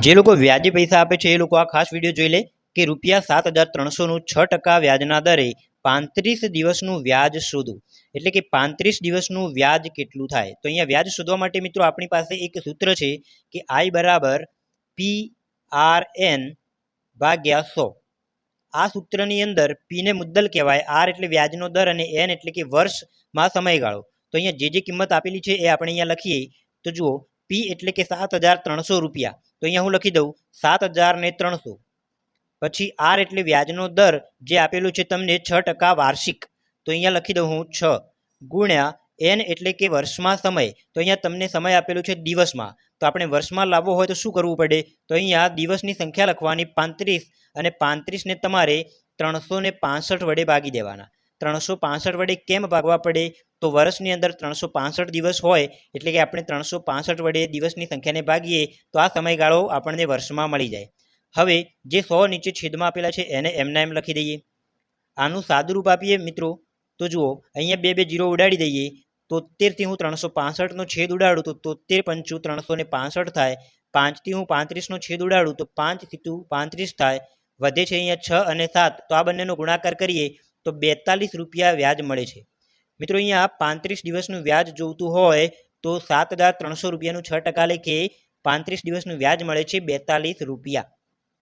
જે લોકો વ્યાજે પૈસા આપે છે એ લોકો આ ખાસ વિડીયો જોઈ લે કે ₹7,300નું 6% વ્યાજના દરે 35 દિવસનું વ્યાજ શોધો. એટલે કે 35 દિવસનું વ્યાજ કેટલું થાય. તો અહીંયા વ્યાજ શોધવા માટે મિત્રો આપણી પાસે એક સૂત્ર છે કે I બરાબર PRN ભાગ્યા 100. આ સૂત્રની અંદર P ને મુદ્દલ કહેવાય, R એટલે વ્યાજનો દર અને N એટલે કે વર્ષમાં સમયગાળો. તો અહીંયા જે કિંમત આપેલી છે એ આપણે અહીંયા લખીએ તો જુઓ P એટલે કે ₹7,300. તો અહીંયા હું લખી દઉં 7,300. પછી R એટલે વ્યાજનો દર જે આપેલું છે તમને 6% વાર્ષિક. તો અહીંયા લખી દઉં હું 6 ગુણ્યા N એટલે કે વર્ષમાં સમય. તો અહીંયા તમને સમય આપેલું છે દિવસમાં. તો આપણે વર્ષમાં લાવવો હોય તો શું કરવું પડે? તો અહીંયા દિવસની સંખ્યા લખવાની 35 અને 35ને તમારે 365 વડે ભાગી દેવાના. 365 વડે કેમ ભાગવા પડે? તો વર્ષની અંદર 365 દિવસ હોય એટલે કે આપણે 365 વડે દિવસની સંખ્યાને ભાગીએ તો આ સમયગાળો આપણને વર્ષમાં મળી જાય. હવે જે 100 નીચે છેદમાં આપેલા છે એને એમના એમ લખી દઈએ. આનું સાદુરૂપ આપીએ મિત્રો તો જુઓ અહીંયા બે જીરો ઉડાડી દઈએ. 73થી હું 365નો છેદ ઉડાડું તો 73 × 5 = 365 થાય. 5થી હું 35નો છેદ ઉડાડું તો 5 × 35 થાય. વધે છે અહીંયા 6 અને 7. તો આ બંનેનો ગુણાકાર કરીએ તો ₹42 વ્યાજ મળે છે. મિત્રો અહીંયા 35 દિવસનું વ્યાજ જોઈતું હોય તો ₹7,300નું 6% લેખે 35 દિવસનું વ્યાજ મળે છે ₹42.